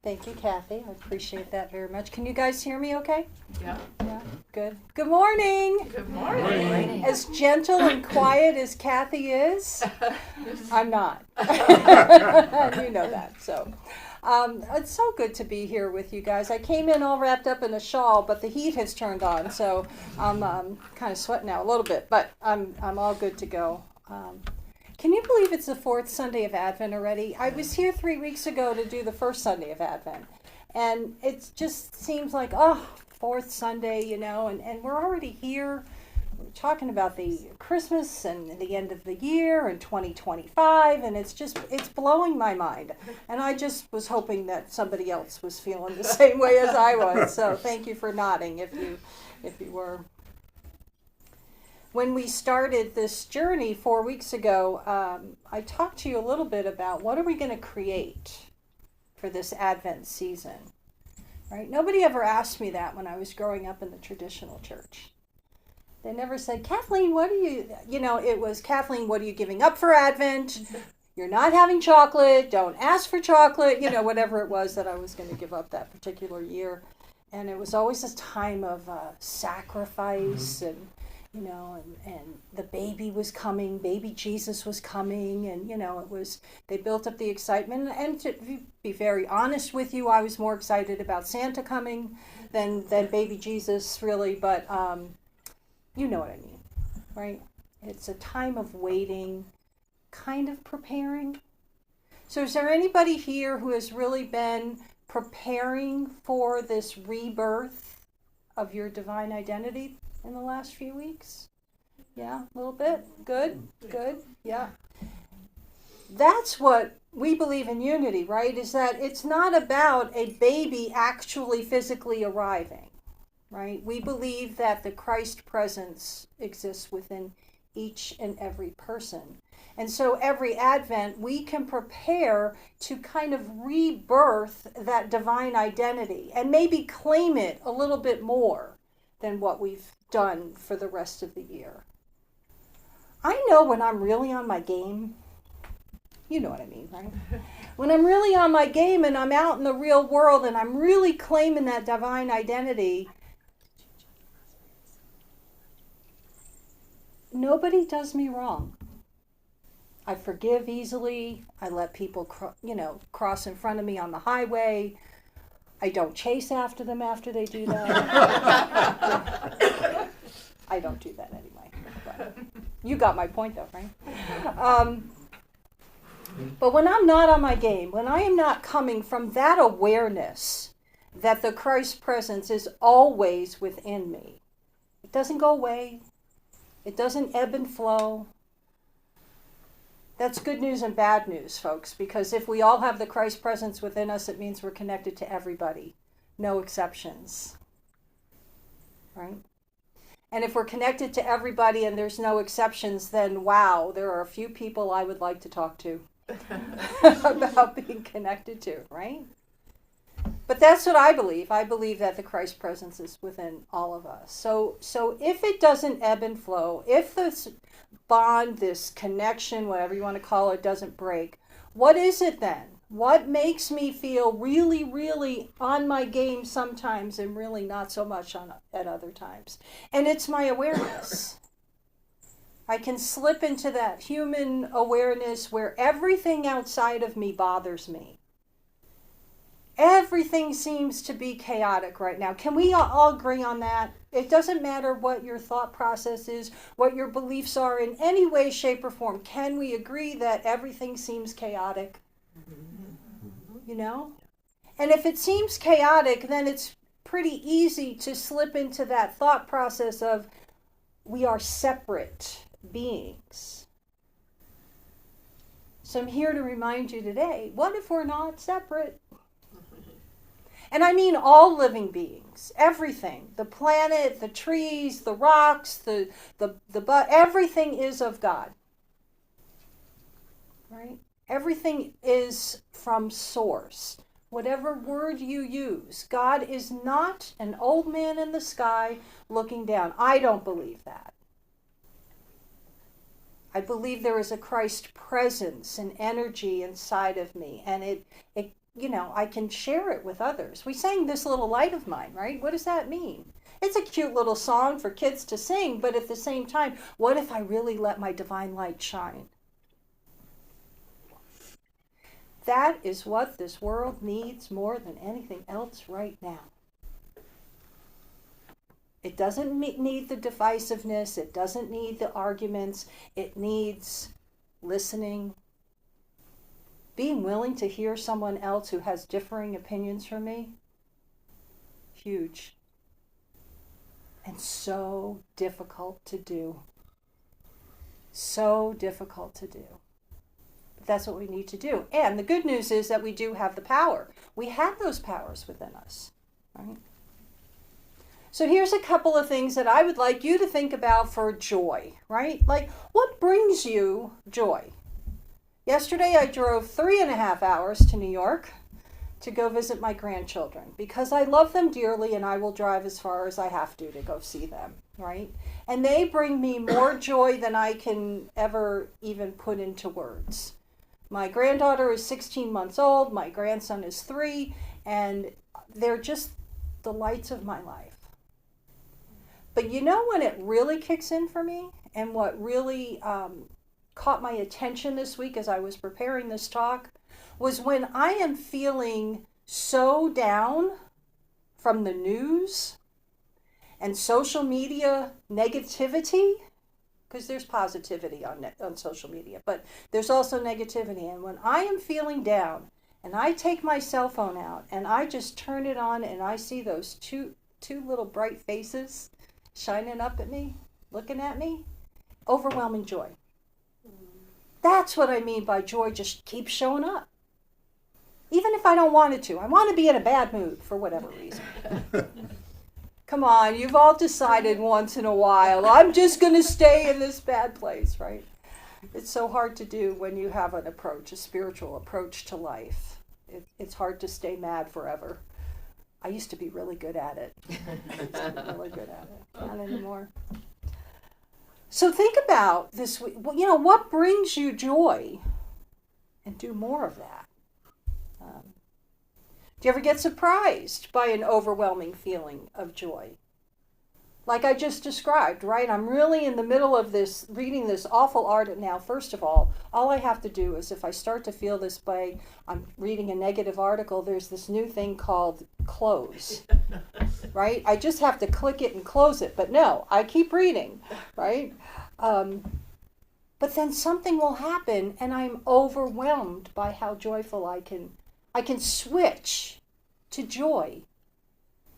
Thank you, Kathy. I appreciate that very much. Can you guys hear me okay? Yeah. Yeah, good. Good morning. Good morning. As gentle and quiet as Kathy is, I'm not. You know that. So it's so good to be here with you guys. I came in all wrapped up in a shawl, but the heat has turned on, so I'm kind of sweating now a little bit, but I'm all good to go. Can you believe it's the fourth Sunday of Advent already? I was here 3 weeks ago to do the first Sunday of Advent. And it just seems like, fourth Sunday, and we're already here. We're talking about the Christmas and the end of the year and 2025, and it's blowing my mind. And I just was hoping that somebody else was feeling the same way as I was. So thank you for nodding if you were. When we started this journey 4 weeks ago, I talked to you a little bit about what are we going to create for this Advent season, right? Nobody ever asked me that when I was growing up in the traditional church. They never said, Kathleen, it was, Kathleen, what are you giving up for Advent? You're not having chocolate, don't ask for chocolate, whatever it was that I was going to give up that particular year. And it was always a time of sacrifice and the baby was coming, baby Jesus was coming, and they built up the excitement. And to be very honest with you, I was more excited about Santa coming than baby Jesus, really. But you know what I mean, right? It's a time of waiting, kind of preparing. So is there anybody here who has really been preparing for this rebirth of your divine identity in the last few weeks? Yeah, a little bit. Good. Yeah. That's what we believe in Unity, right? Is that it's not about a baby actually physically arriving, right? We believe that the Christ presence exists within each and every person. And so every Advent, we can prepare to kind of rebirth that divine identity and maybe claim it a little bit more than what we've done for the rest of the year. I know when I'm really on my game. You know what I mean, right? When I'm really on my game and I'm out in the real world and I'm really claiming that divine identity, nobody does me wrong. I forgive easily. I let people cross in front of me on the highway. I don't chase after them after they do that. I don't do that anyway. But you got my point though, right? But when I'm not on my game, when I am not coming from that awareness that the Christ presence is always within me, it doesn't go away. It doesn't ebb and flow. That's good news and bad news, folks, because if we all have the Christ presence within us, it means we're connected to everybody. No exceptions. Right? And if we're connected to everybody and there's no exceptions, then wow, there are a few people I would like to talk to about being connected to, right? But that's what I believe. I believe that the Christ presence is within all of us. So if it doesn't ebb and flow, if this bond, this connection, whatever you want to call it, doesn't break, what is it then? What makes me feel really, really on my game sometimes and really not so much at other times? And it's my awareness. I can slip into that human awareness where everything outside of me bothers me. Everything seems to be chaotic right now. Can we all agree on that? It doesn't matter what your thought process is, what your beliefs are in any way, shape, or form. Can we agree that everything seems chaotic? And if it seems chaotic, then it's pretty easy to slip into that thought process of we are separate beings. So I'm here to remind you today, what if we're not separate? And I mean all living beings, everything, the planet, the trees, the rocks, the everything is of God, right? Everything is from source. Whatever word you use, God is not an old man in the sky looking down. I don't believe that. I believe there is a Christ presence and energy inside of me, and it I can share it with others. We sang This Little Light of Mine, right? What does that mean? It's a cute little song for kids to sing, but at the same time, what if I really let my divine light shine? That is what this world needs more than anything else right now. It doesn't need the divisiveness. It doesn't need the arguments. It needs listening, being willing to hear someone else who has differing opinions from me. Huge. And so difficult to do. So difficult to do. But that's what we need to do. And the good news is that we do have the power. We have those powers within us, right? So here's a couple of things that I would like you to think about for joy, right? Like, what brings you joy? Yesterday I drove 3.5 hours to New York to go visit my grandchildren because I love them dearly and I will drive as far as I have to go see them, right? And they bring me more joy than I can ever even put into words. My granddaughter is 16 months old, my grandson is 3, and they're just the lights of my life. But you know when it really kicks in for me, and what really caught my attention this week as I was preparing this talk, was when I am feeling so down from the news and social media negativity, because there's positivity on social media, but there's also negativity. And when I am feeling down and I take my cell phone out and I just turn it on and I see those two little bright faces shining up at me, looking at me, overwhelming joy. That's what I mean by joy just keeps showing up. Even if I don't want it to. I want to be in a bad mood for whatever reason. Come on, you've all decided once in a while, I'm just going to stay in this bad place, right? It's so hard to do when you have an approach, a spiritual approach to life. It's hard to stay mad forever. I used to be really good at it. Not anymore. So think about this, what brings you joy? And do more of that. Do you ever get surprised by an overwhelming feeling of joy? Like I just described, right? I'm really in the middle of this, reading this awful article now. First of all I have to do is if I start to feel this way, I'm reading a negative article, there's this new thing called close, right? I just have to click it and close it. But no, I keep reading, right? But then something will happen and I'm overwhelmed by how joyful I can switch to joy.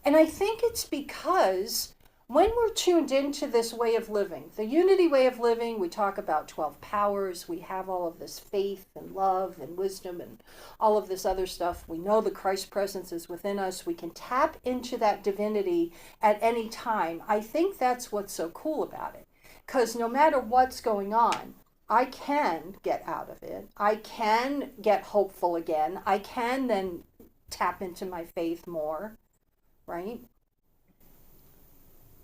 And I think it's because when we're tuned into this way of living, the unity way of living, we talk about 12 powers, we have all of this faith and love and wisdom and all of this other stuff. We know the Christ presence is within us. We can tap into that divinity at any time. I think that's what's so cool about it. Because no matter what's going on, I can get out of it. I can get hopeful again. I can then tap into my faith more, right?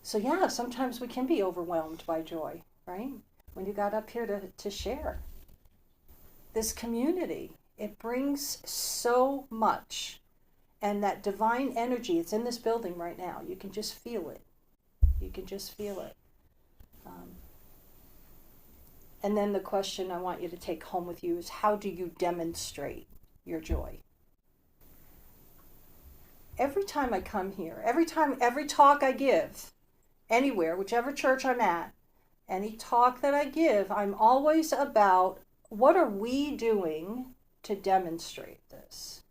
So yeah, sometimes we can be overwhelmed by joy, right? When you got up here to share this community, it brings so much. And that divine energy, it's in this building right now. You can just feel it. You can just feel it. And then the question I want you to take home with you is, how do you demonstrate your joy? Every time I come here, every talk I give, anywhere, whichever church I'm at, any talk that I give, I'm always about what are we doing to demonstrate this?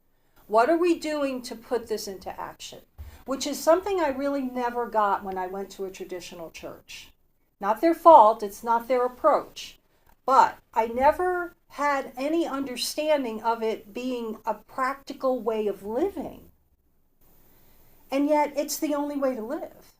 What are we doing to put this into action? Which is something I really never got when I went to a traditional church. Not their fault, it's not their approach. But I never had any understanding of it being a practical way of living. And yet it's the only way to live,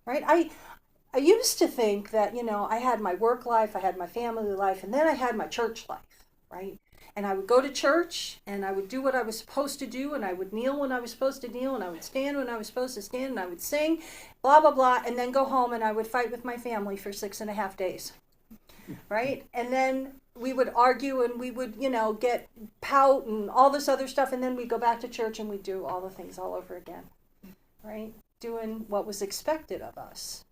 right? I used to think that, I had my work life, I had my family life, and then I had my church life, right? And I would go to church, and I would do what I was supposed to do, and I would kneel when I was supposed to kneel, and I would stand when I was supposed to stand, and I would sing, blah, blah, blah, and then go home, and I would fight with my family for 6.5 days. right? And then we would argue and we would, get pout and all this other stuff. And then we go back to church and we do all the things all over again, right? Doing what was expected of us.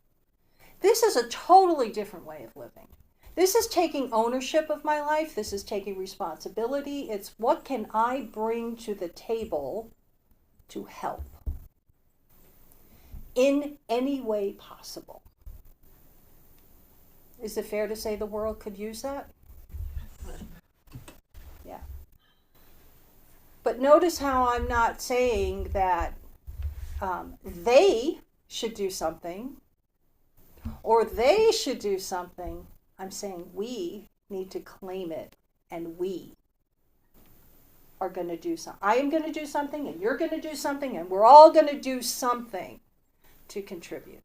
This is a totally different way of living. This is taking ownership of my life. This is taking responsibility. It's what can I bring to the table to help in any way possible. Is it fair to say the world could use that? Yeah. But notice how I'm not saying that they should do something or they should do something. I'm saying we need to claim it, and we are going to do something. I am going to do something, and you're going to do something, and we're all going to do something to contribute.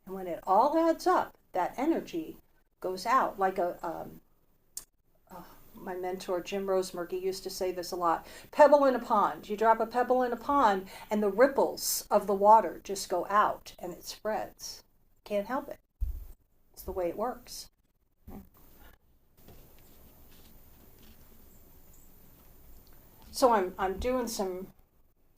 And when it all adds up, that energy goes out like my mentor Jim Rosemerky used to say this a lot. Pebble in a pond. You drop a pebble in a pond, and the ripples of the water just go out, and it spreads. Can't help it. It's the way it works. So I'm doing some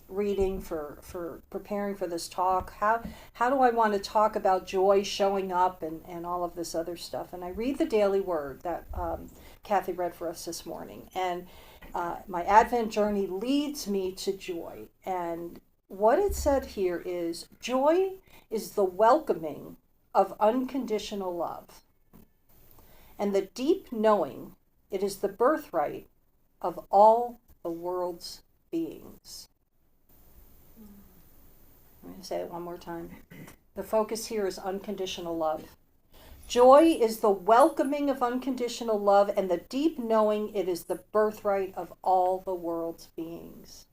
reading for preparing for this talk. How do I want to talk about joy showing up and all of this other stuff? And I read the Daily Word that Kathy read for us this morning. And my Advent journey leads me to joy. And what it said here is, joy is the welcoming of unconditional love. And the deep knowing it is the birthright of all the world's beings. I'm going to say it one more time. The focus here is unconditional love. Joy is the welcoming of unconditional love and the deep knowing it is the birthright of all the world's beings.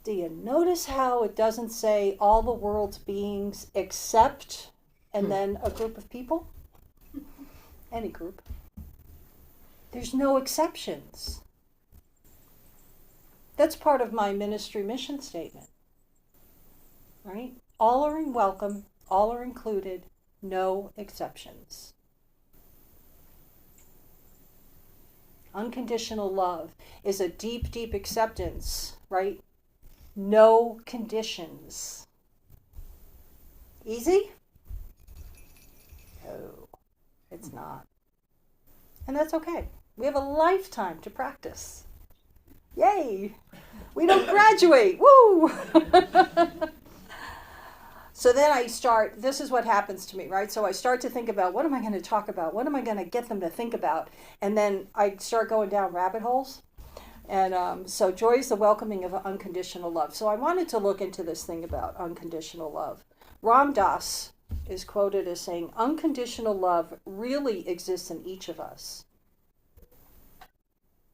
Do you notice how it doesn't say all the world's beings except and then a group of people? Any group. There's no exceptions. That's part of my ministry mission statement, right? All are welcome, all are included, no exceptions. Unconditional love is a deep, deep acceptance, right? No conditions. Easy? No, it's not. And that's okay. We have a lifetime to practice. Yay! We don't graduate! Woo! So then I start, this is what happens to me, right? So I start to think about, what am I going to talk about? What am I going to get them to think about? And then I start going down rabbit holes. And so joy is the welcoming of unconditional love. So I wanted to look into this thing about unconditional love. Ram Dass is quoted as saying, unconditional love really exists in each of us.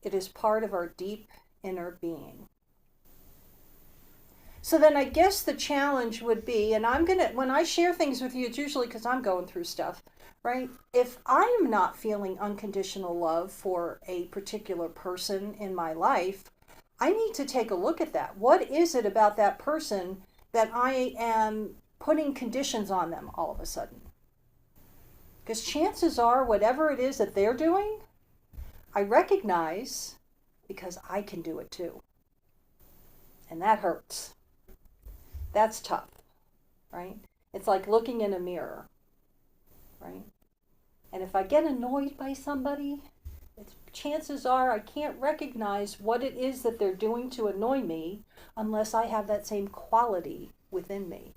It is part of our deep inner being. So then I guess the challenge would be, and when I share things with you, it's usually because I'm going through stuff, right? If I am not feeling unconditional love for a particular person in my life, I need to take a look at that. What is it about that person that I am putting conditions on them all of a sudden? Because chances are, whatever it is that they're doing, I recognize because I can do it too. And that hurts. That's tough, right? It's like looking in a mirror, right? And if I get annoyed by somebody, chances are I can't recognize what it is that they're doing to annoy me unless I have that same quality within me.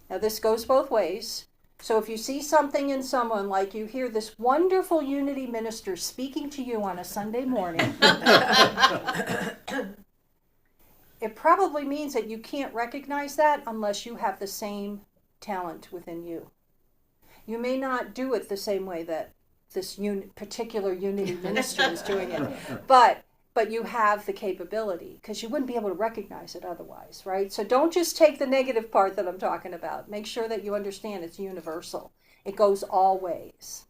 Now this goes both ways. So if you see something in someone, like you hear this wonderful Unity minister speaking to you on a Sunday morning, it probably means that you can't recognize that unless you have the same talent within you. You may not do it the same way that this particular Unity minister is doing it, but you have the capability, because you wouldn't be able to recognize it otherwise, right? So don't just take the negative part that I'm talking about. Make sure that you understand it's universal. It goes all ways.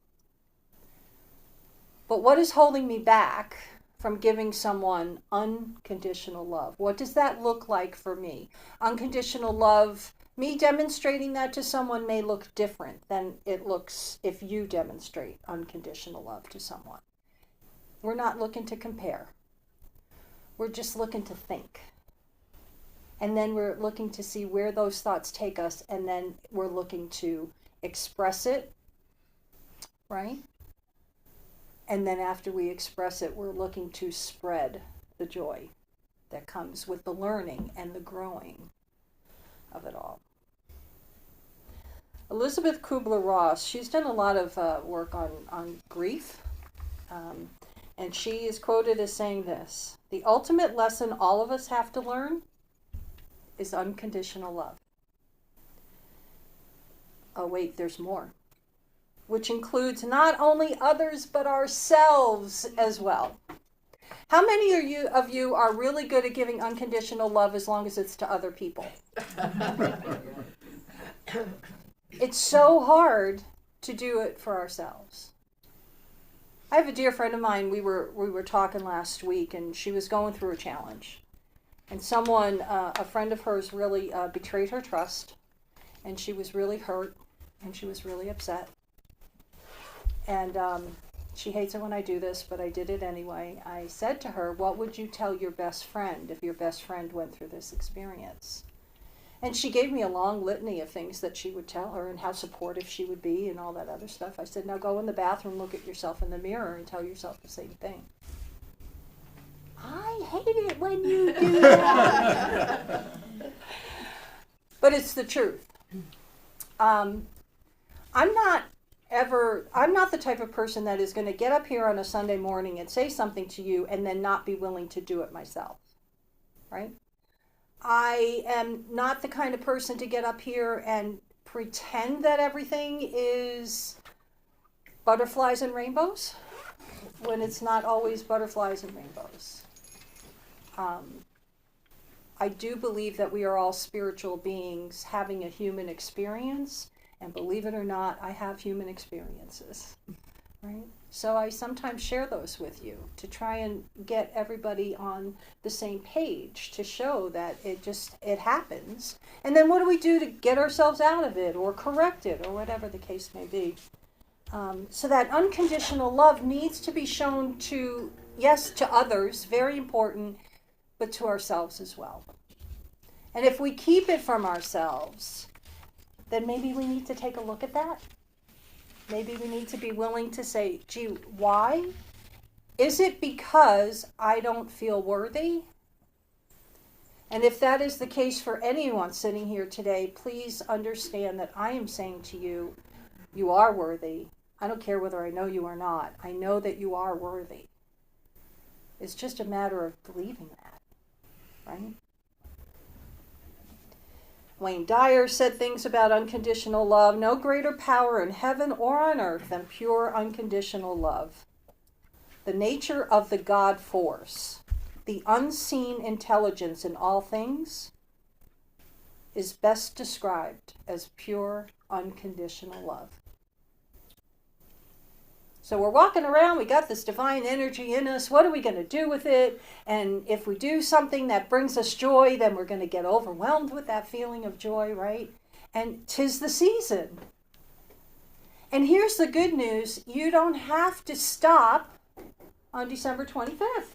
But what is holding me back from giving someone unconditional love? What does that look like for me? Unconditional love Me demonstrating that to someone may look different than it looks if you demonstrate unconditional love to someone. We're not looking to compare. We're just looking to think. And then we're looking to see where those thoughts take us, and then we're looking to express it, right? And then after we express it, we're looking to spread the joy that comes with the learning and the growing of it all. Elizabeth Kubler-Ross, she's done a lot of work on grief, and she is quoted as saying this: the ultimate lesson all of us have to learn is unconditional love. Oh wait, there's more. Which includes not only others, but ourselves as well. How many of you are really good at giving unconditional love as long as it's to other people? It's so hard to do it for ourselves. I have a dear friend of mine, we were talking last week, and she was going through a challenge. And someone, a friend of hers, really betrayed her trust, and she was really hurt, and she was really upset. And she hates it when I do this, but I did it anyway. I said to her, what would you tell your best friend if your best friend went through this experience? And she gave me a long litany of things that she would tell her and how supportive she would be and all that other stuff. I said, now go in the bathroom, look at yourself in the mirror, and tell yourself the same thing. I hate it when you do that. But it's the truth. I'm not the type of person that is going to get up here on a Sunday morning and say something to you and then not be willing to do it myself, right? I am not the kind of person to get up here and pretend that everything is butterflies and rainbows when it's not always butterflies and rainbows. I do believe that we are all spiritual beings having a human experience, and believe it or not, I have human experiences, right? So I sometimes share those with you to try and get everybody on the same page, to show that it happens. And then what do we do to get ourselves out of it or correct it or whatever the case may be? So that unconditional love needs to be shown to, yes, to others, very important, but to ourselves as well. And if we keep it from ourselves, then maybe we need to take a look at that. Maybe we need to be willing to say, gee, why? Is it because I don't feel worthy? And if that is the case for anyone sitting here today, please understand that I am saying to you, you are worthy. I don't care whether I know you or not. I know that you are worthy. It's just a matter of believing that, right? Wayne Dyer said things about unconditional love. No greater power in heaven or on earth than pure unconditional love. The nature of the God force, the unseen intelligence in all things, is best described as pure unconditional love. So we're walking around, we got this divine energy in us. What are we going to do with it? And if we do something that brings us joy, then we're going to get overwhelmed with that feeling of joy, right? And 'tis the season. And here's the good news. You don't have to stop on December 25th.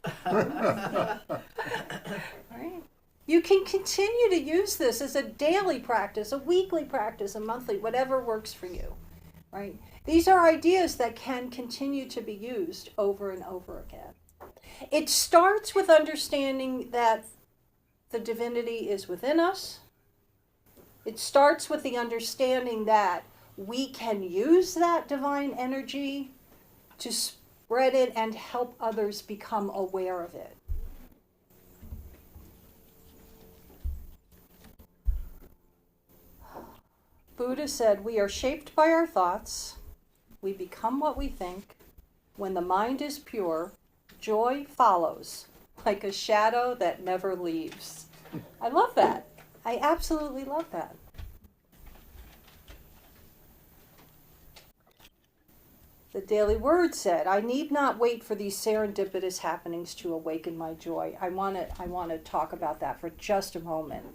Right? You can continue to use this as a daily practice, a weekly practice, a monthly, whatever works for you, right? These are ideas that can continue to be used over and over again. It starts with understanding that the divinity is within us. It starts with the understanding that we can use that divine energy to spread it and help others become aware of it. Buddha said, we are shaped by our thoughts. We become what we think. When the mind is pure, joy follows, like a shadow that never leaves. I love that. I absolutely love that. The Daily Word said, I need not wait for these serendipitous happenings to awaken my joy. I want to talk about that for just a moment.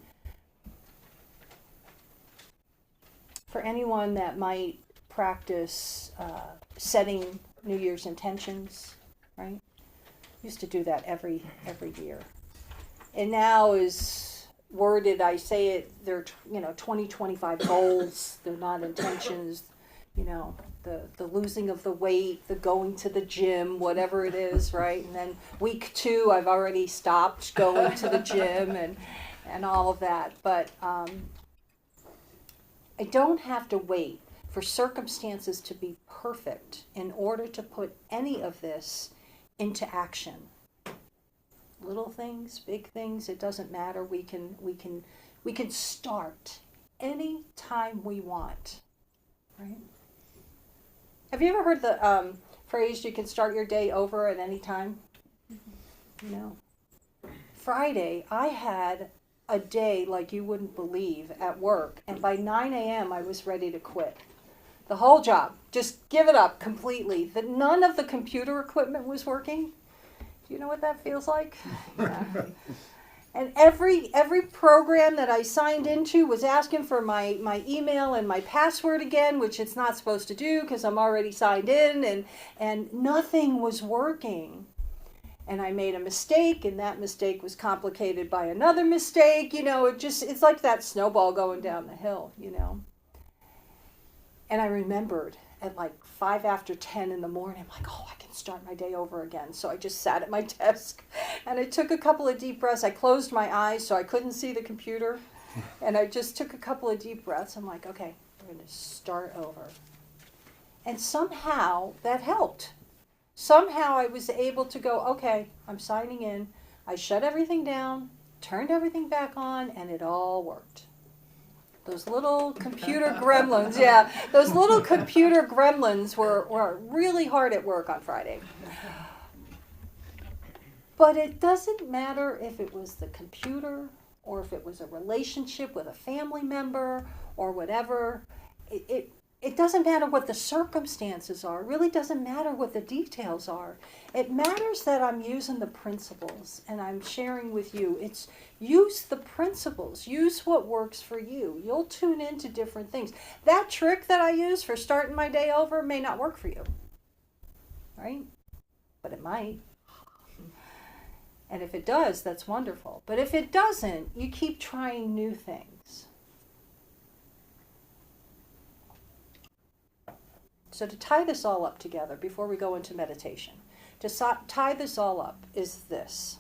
for anyone that might practice setting New Year's intentions, right? Used to do that every year. And now is worded, I say it, they're 2025 goals, they're not intentions, the losing of the weight, the going to the gym, whatever it is, right? And then week 2, I've already stopped going to the gym and all of that. But I don't have to wait for circumstances to be perfect in order to put any of this into action. Little things, big things, it doesn't matter. We can start any time we want, right? Have you ever heard the phrase, you can start your day over at any time? Friday, I had a day like you wouldn't believe at work, and by 9 a.m. I was ready to quit. The whole job, just give it up completely. None of the computer equipment was working. Do you know what that feels like? Yeah. And every program that I signed into was asking for my email and my password again, which it's not supposed to do because I'm already signed in, and nothing was working. And I made a mistake, and that mistake was complicated by another mistake. It's like that snowball going down the hill, And I remembered at like 5 after 10 in the morning, I'm like, oh, I can start my day over again. So I just sat at my desk and I took a couple of deep breaths. I closed my eyes so I couldn't see the computer. And I just took a couple of deep breaths. I'm like, okay, we're going to start over. And somehow that helped. Somehow I was able to go, okay, I'm signing in. I shut everything down, turned everything back on, and it all worked. Those little computer gremlins, those little computer gremlins were really hard at work on Friday. But it doesn't matter if it was the computer or if it was a relationship with a family member or whatever. It doesn't matter what the circumstances are. It really doesn't matter what the details are. It matters that I'm using the principles and I'm sharing with you. It's use the principles. Use what works for you. You'll tune into different things. That trick that I use for starting my day over may not work for you, right? But it might. And if it does, that's wonderful. But if it doesn't, you keep trying new things. So to tie this all up together before we go into meditation, to tie this all up is this.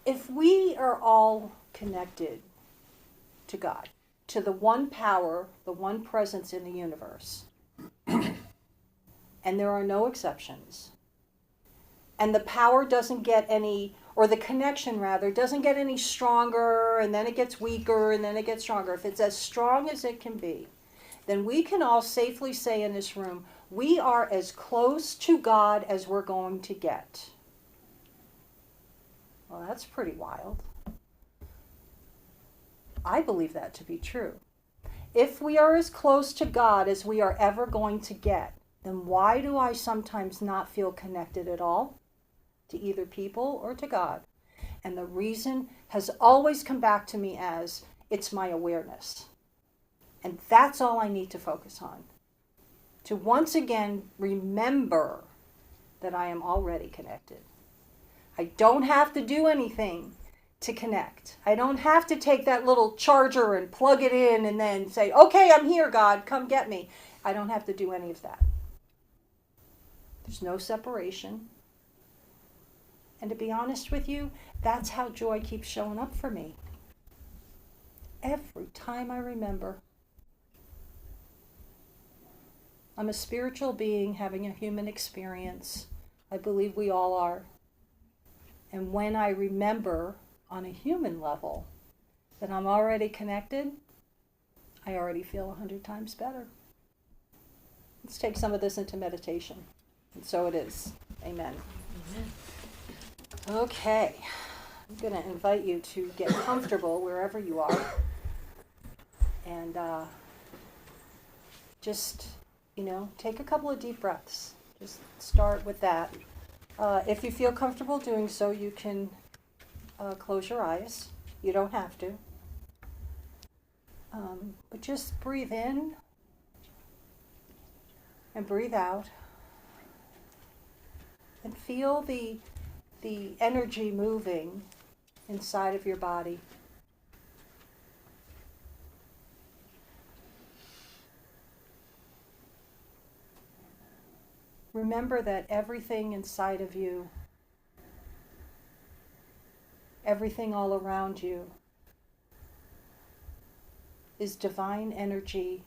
If we are all connected to God, to the one power, the one presence in the universe, and there are no exceptions, and the power doesn't get any, or the connection rather, doesn't get any stronger, and then it gets weaker, and then it gets stronger. If it's as strong as it can be, then we can all safely say in this room, we are as close to God as we're going to get. Well, that's pretty wild. I believe that to be true. If we are as close to God as we are ever going to get, then why do I sometimes not feel connected at all to either people or to God? And the reason has always come back to me as, it's my awareness. And that's all I need to focus on. To once again remember that I am already connected. I don't have to do anything to connect. I don't have to take that little charger and plug it in and then say, okay, I'm here, God, come get me. I don't have to do any of that. There's no separation. And to be honest with you, that's how joy keeps showing up for me. Every time I remember. I'm a spiritual being having a human experience. I believe we all are. And when I remember on a human level that I'm already connected, I already feel 100 times better. Let's take some of this into meditation. And so it is. Amen. Okay. I'm going to invite you to get comfortable wherever you are. And just, take a couple of deep breaths. Just start with that. If you feel comfortable doing so, you can close your eyes. You don't have to. But just breathe in and breathe out, and feel the energy moving inside of your body. Remember that everything inside of you, everything all around you, is divine energy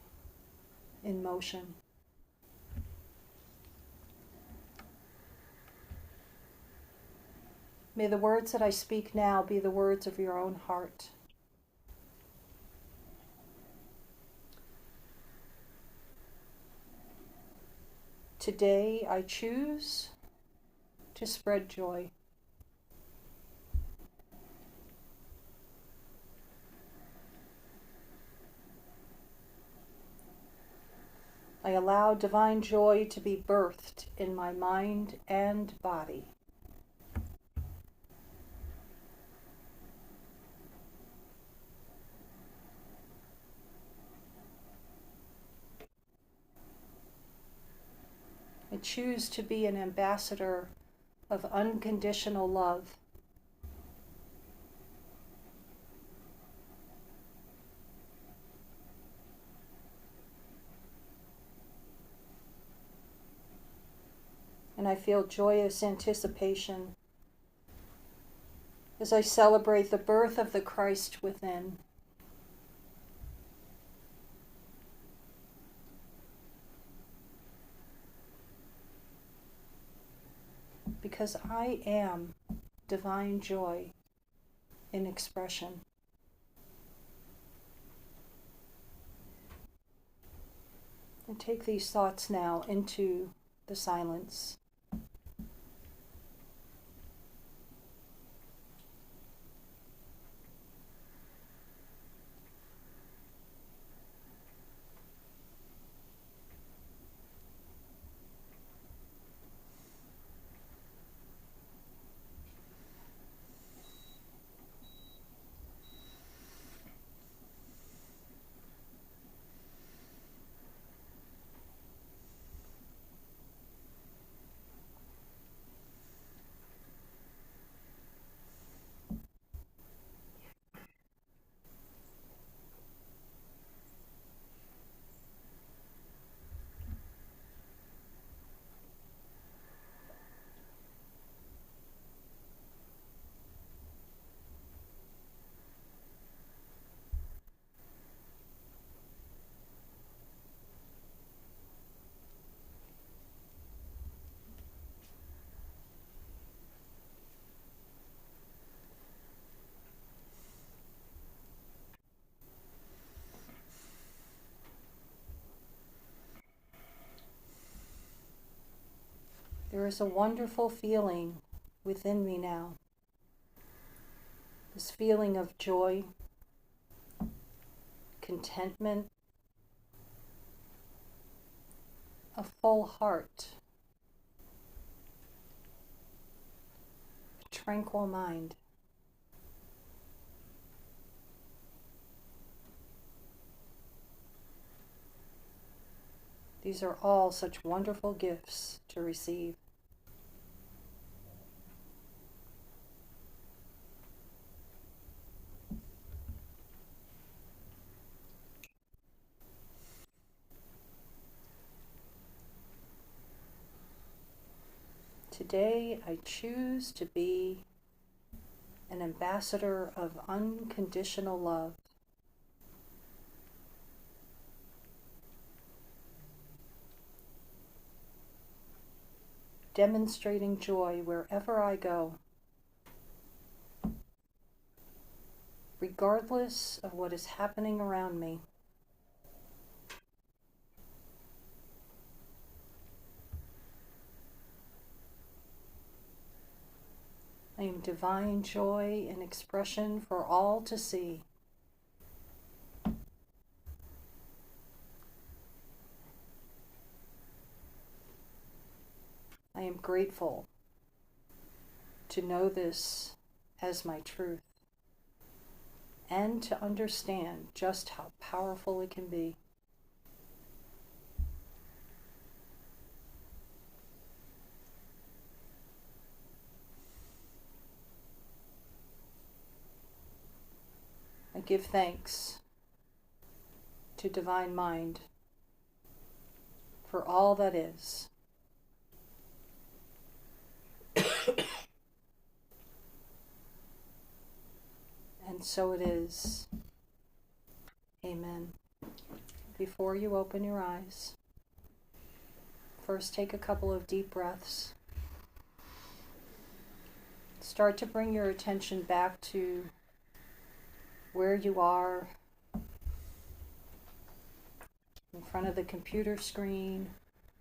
in motion. May the words that I speak now be the words of your own heart. Today I choose to spread joy. I allow divine joy to be birthed in my mind and body. I choose to be an ambassador of unconditional love. And I feel joyous anticipation as I celebrate the birth of the Christ within. Because I am divine joy in expression. And take these thoughts now into the silence. There is a wonderful feeling within me now. This feeling of joy, contentment, a full heart, a tranquil mind. These are all such wonderful gifts to receive. Today I choose to be an ambassador of unconditional love. Demonstrating joy wherever I go, regardless of what is happening around me. I am divine joy in expression for all to see. I am grateful to know this as my truth. and to understand just how powerful it can be. I give thanks to Divine Mind for all that is. And so it is. Amen. Before you open your eyes, first take a couple of deep breaths. Start to bring your attention back to where you are, in front of the computer screen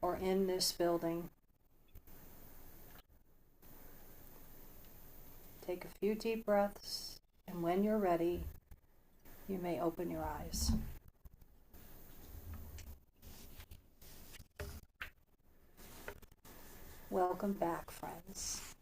or in this building. Take a few deep breaths, and when you're ready, you may open your eyes. Welcome back, friends.